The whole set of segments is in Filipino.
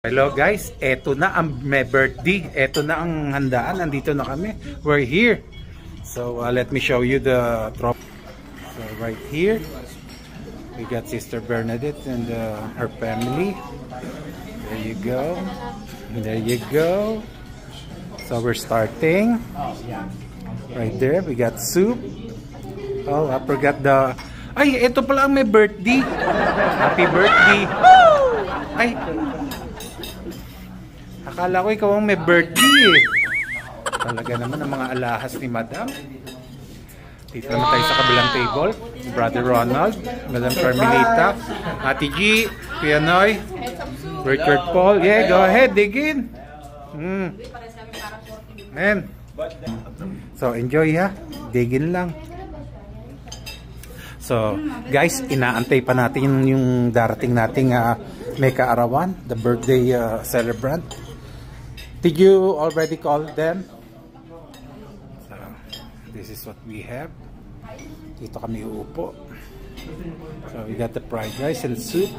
Hello guys, eto na ang may birthday. Eto na ang handaan. Nandito na kami. We're here. So let me show you the trop. So right here, we got Sister Bernadette and her family. There you go. There you go. So we're starting. Right there, we got soup. Oh, I forgot the... Ay, eto pala ang may birthday. Happy birthday. Ay, akala ko ikaw ang may birthday eh. Talaga naman ang mga alahas ni Madam. Dito naman tayo sa kabilang table. Brother Ronald, Madam Carmelita, Ate G, Kuya Noy, Richard Paul. Yeah, go ahead, dig in. Man. So, enjoy ha. Dig in lang. So, guys, inaantay pa natin yung darating nating may kaarawan, the birthday celebrant. Did you already call them? So, this is what we have. Dito kami uupo. So, we got the fried rice and soup.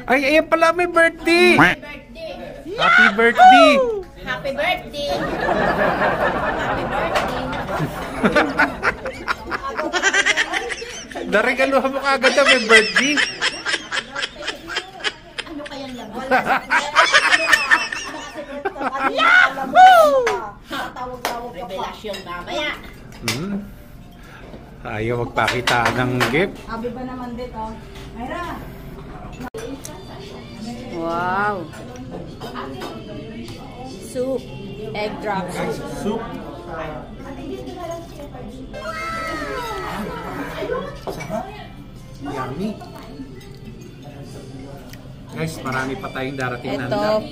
Ay, ayan pala, may birthday! Happy birthday! Happy birthday! Happy birthday! Naregaluhan mo kagad na may birthday. Ano kayang laban? Revelasyon mamaya. Ayaw magpakita ng gift. Abi ba naman dito? Mayra! Wow! Soup. Egg drops. Soup. Sarap. Yummy. Guys, marami pa tayong darating na Ito,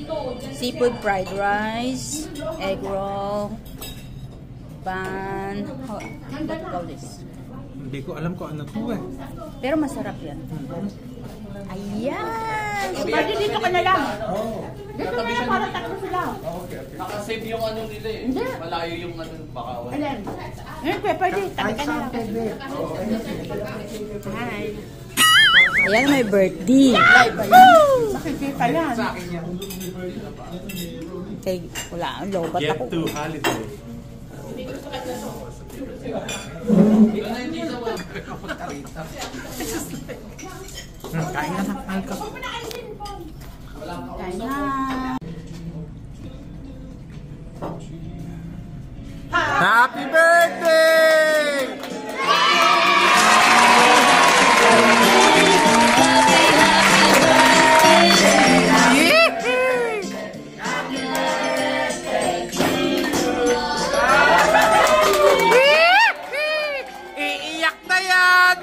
seafood fried rice, egg roll, pan. What do you call this? Hindi ko alam kung ano to eh. Pero masarap yan. Ayan! Pwede dito ka na lang. Dito na lang para tatlo sila. Nakasave yung ano nila eh. Malayo yung ano bakawan. Alam. Pwede. Tabi ka na lang. Hi. Ayan, may birthday. Makikita yan. Okay, wala. Lobat Get ako. to holiday. Kain na ng alcohol. Kain na. Happy birthday! Iiyak na yan!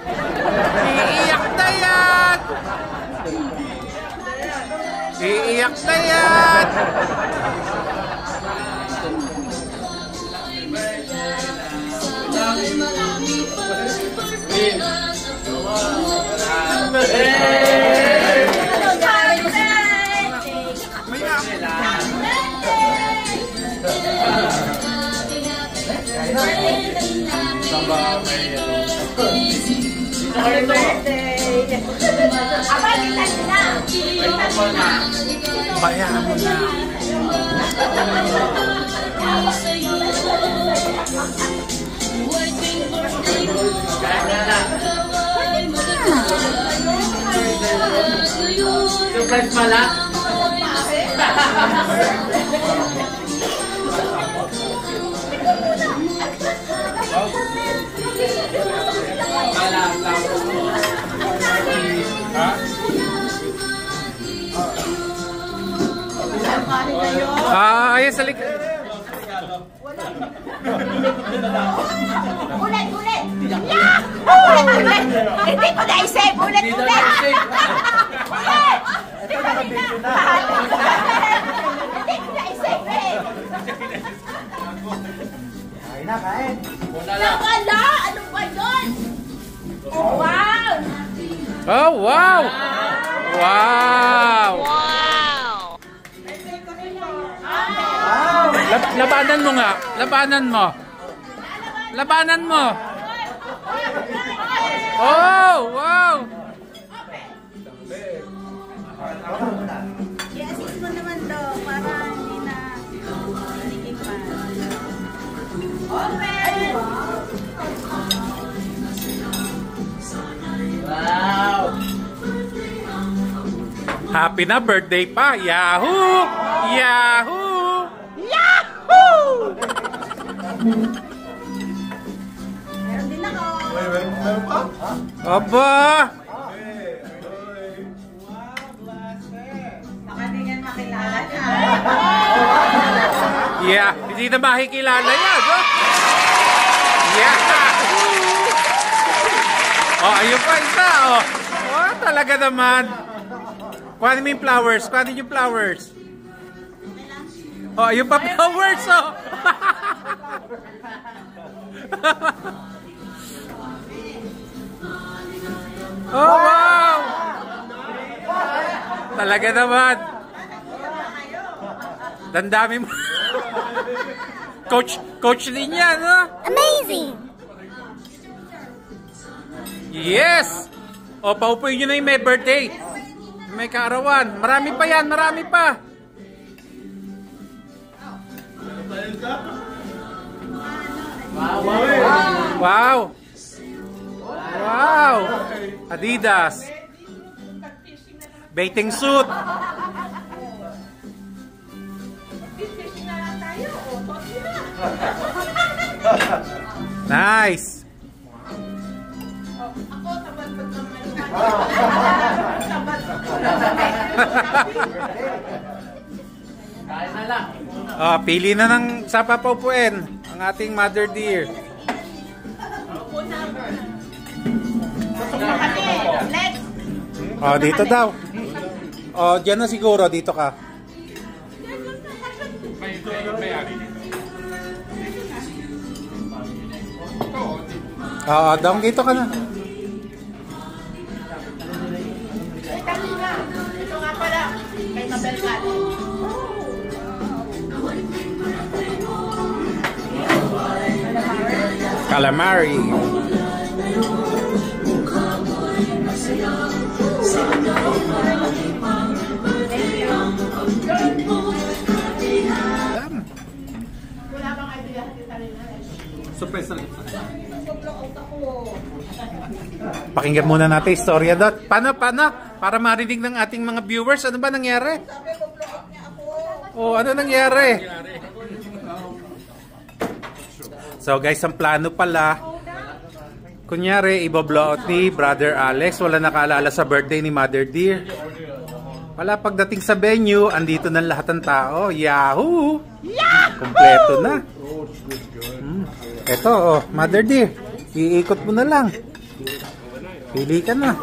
Iiyak na yan! Iiyak na yan! Bayaran mo na. Surprise pala. Ayan sa likod. Ulit! Yeah! Ulit! Hindi ko na-isave! Ulit! Hindi ko na-isave eh! Kain na, kain. Nakala! Ano ba yun? Oh, wow! Oh, wow! Wow! Labanan mo nga. Labanan mo. Labanan mo. Happy na birthday pa. Yahoo! Yahoo! Yahoo! Meron din ako. Meron pa? Aba! Baka di yan makilala na. Yeah, hindi na makikilala yan. Oh. Yahoo! Oh, ayun pa isa. Oh, oh talaga naman. Kuhanin mo yung flowers. Kuhanin yung flowers. Oh, ayun pa flowers. Oh. Oh, wow! Talaga naman. Dandami mo. Coach din yan, no? Amazing! Yes! O, paupuin nyo na yung may birthday. May kaarawan. Marami pa yan, marami pa. Wow! Wow! Adidas. Bathing suit. Nice. Kain na lang. Oh, pili na ng sa papaupuin ang ating mother dear. Let's! Oh, dito daw. Oh, diyan na siguro. Dito ka. Oo, down dito ka na. Ito nga pala, kay Mabel Cat. Calamari. Wala bang idea kita rin na? Surprise na. Pakinggan muna natin istorya dot. Paano? Para marinig ng ating mga viewers, ano ba nangyari? Oh, ano nangyari? So guys, ang plano pala, kunyari, i-blow out ni Brother Alex. Wala nakaalala sa birthday ni Mother Dear. Wala pagdating sa venue, andito na lahat ng tao. Yahoo! Kompleto na. Ito, oh, Mother Dear. Iikot mo na lang. Pili ka na.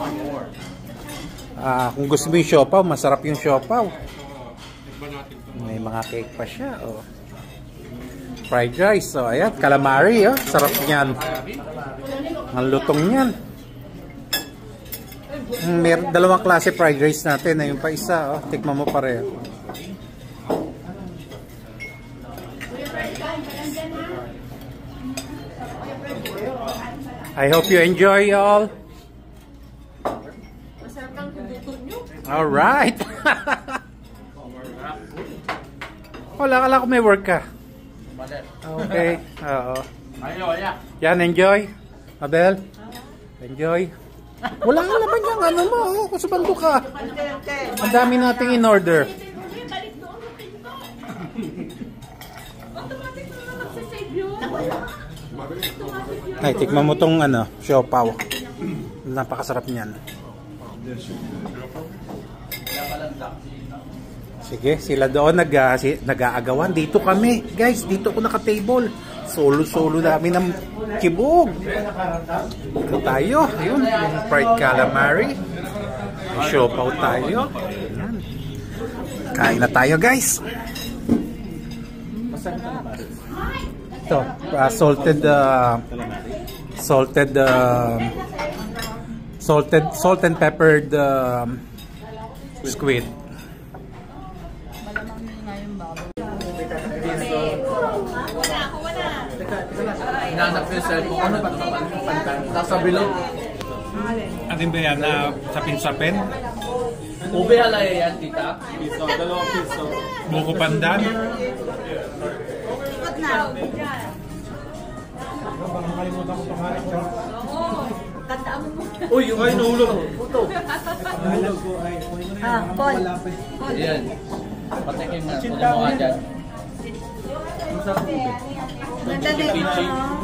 Kung gusto mo yung siopaw, masarap yung siopaw. May mga cake pa siya, oh. Fried rice, so ayan, calamari, oh. Sarap niyan. Ang lutong niyan. May dalawang klase fried rice natin, yung pa isa, oh. Tikman mo pareho. I hope you enjoy all. All right. Wala ko may work ka. Okay. Oo. Yan, enjoy. Abel, enjoy. Wala ka naman yung ano mo. Kung sa bando ka. Ang dami nating in order. Ay, tikman mo tong ano, siopaw. Napakasarap niyan. Sige, sila doon nag-aagawan. Dito kami, guys. Dito ko naka-table. Solo-solo namin ng kibog. Ano tayo? Ayun, yung fried calamari. Siopaw tayo. Ayan. Kain na tayo, guys. Ito, salt and peppered squid. Hinahanap ko yung cellphone. Ano ba ito? Nasa bilog. Atin ba yan? Sapin-sapin? Ube halaya yan, tita. Piso, 2 piso. Buko pandan? Ikot na. Uy, yung ay nahulog. Puto. Paul. Ayan. Patikin nga. Puno mo nga dyan. Ganda din mo.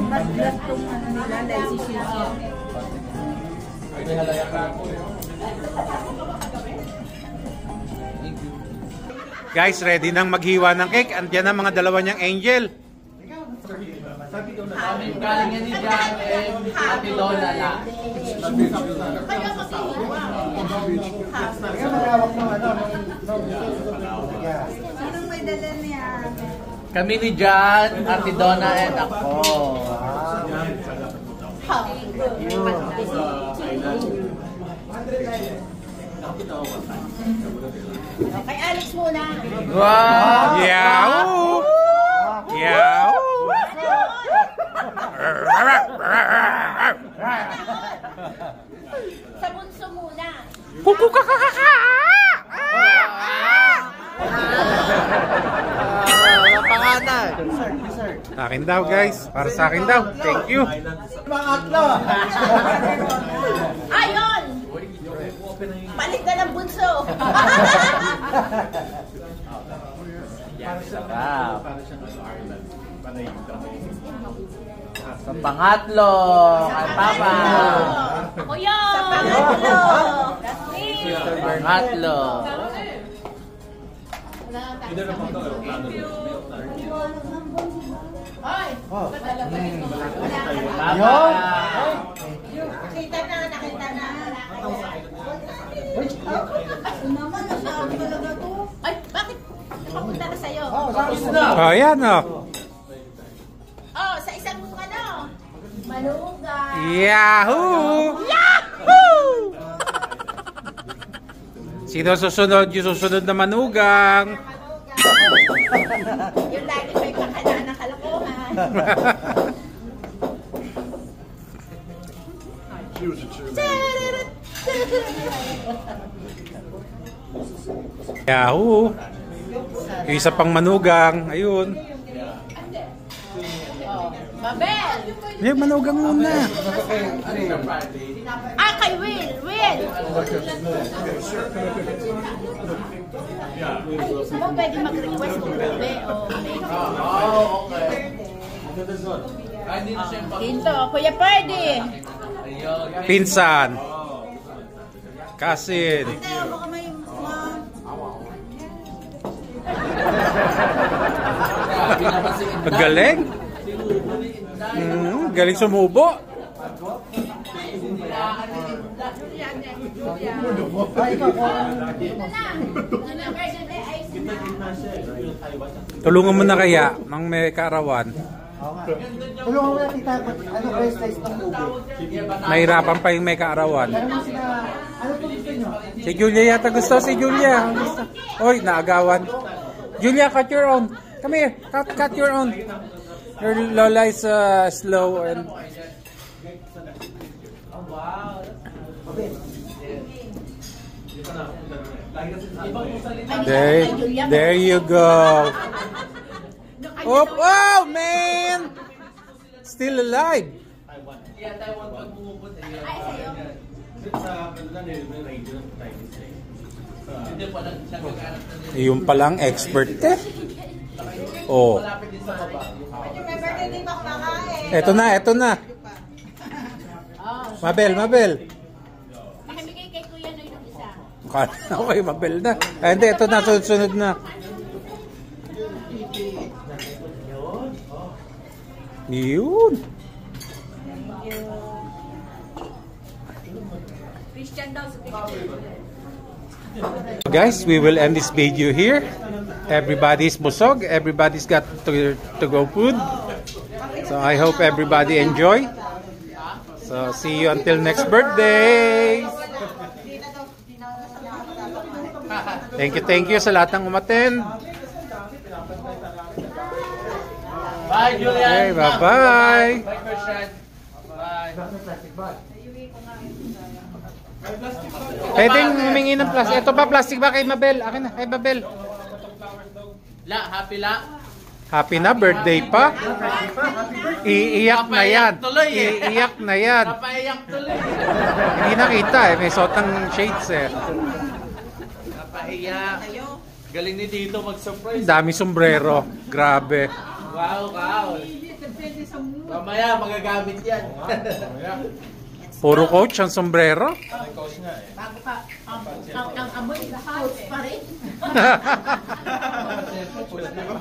Ba't itong ano nila, dahil si Shishi. May halaya ka ako. Guys, ready nang maghiwa ng cake. Andiyan na mga dalawa niyang angel. Galing yan ni Jan and Ate Lola lang. Sinong may dala niya? Kami ni Jan, Ate Donna and ako. Kay Alex muna. Wow! Yahoo! Yahoo! Sa bunso muna. Kukukakakaka! Pangalan. Akin daw guys. Para sa akin daw. Thank you. Ayon! Palit na ng bunso. Sarap. Sa pangatlo, kay Papa. Kuya! Sa pangatlo. Pangatlo. Ay! Papa. Nakita na, nakita na. Naman, nasabi talaga to. Ay, bakit? Napapunta na sa'yo. Oh, yan oh. Oh, sa isang ano? Maluga. Yahoo! Yahoo! Sino susunod? Yung susunod na manugang. Yung lagi may pakalaan ng kalokohan. Yahoo! Yung isa pang manugang. Ayun. Mabel! Yung manugang muna. Ah, kay Will! Will! Ay, mo pwede mag-request kung gabi o may Oh, okay. Ay, hindi na siya yung Dito, Kuya Pardy! Ayun. Pinsan. Cousin. Tayo, baka may Galing. Galing sumubo. Tulungan mo na kaya nang may kaarawan. Tulungan mo na kita, ano kayo size ng ube? Nahirapan pa yung may kaarawan. Ano po gusto nyo? Si Julia yata gusto. Si Julia. Oy, naagawan. Julia, cut your own. Come here. Cut your own. Your Lola is slow and... There you go. Oh man! Still alive. Yung palang expert eh. Oh. Eto na. Mabel. Nakimigay kay Kuya Noy ng isa. Kala ko kay Mabel na. Ay, hindi, ito na, sunod na. Yun. Christian daw sa picture. So guys, we will end this video here. Everybody's busog. Everybody's got to go food. So I hope everybody enjoy. So see you until next birthday. Thank you sa lahat ng umattend. Bye, Julian. Okay, bye-bye. Bye, Christian. Bye. Pwedeng humingi ng plastic. Ito pa, plastic ba kay Mabel? Akin na, kay Mabel. La, happy la. Happy na birthday pa. Iiyak na yan. Tuloy eh. Iiyak na yan. Napaiyak tuloy. Hindi nakita eh. May suot ng shades eh. Napaiyak. Galing ni Dito mag-surprise. Dami sombrero. Grabe. Wow, wow. Mamaya magagamit yan. Puro coach ang sombrero. Bago pa, ang amoy sa house pa rin.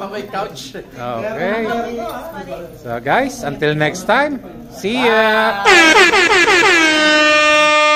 May couch. Okay. So guys, until next time. See ya.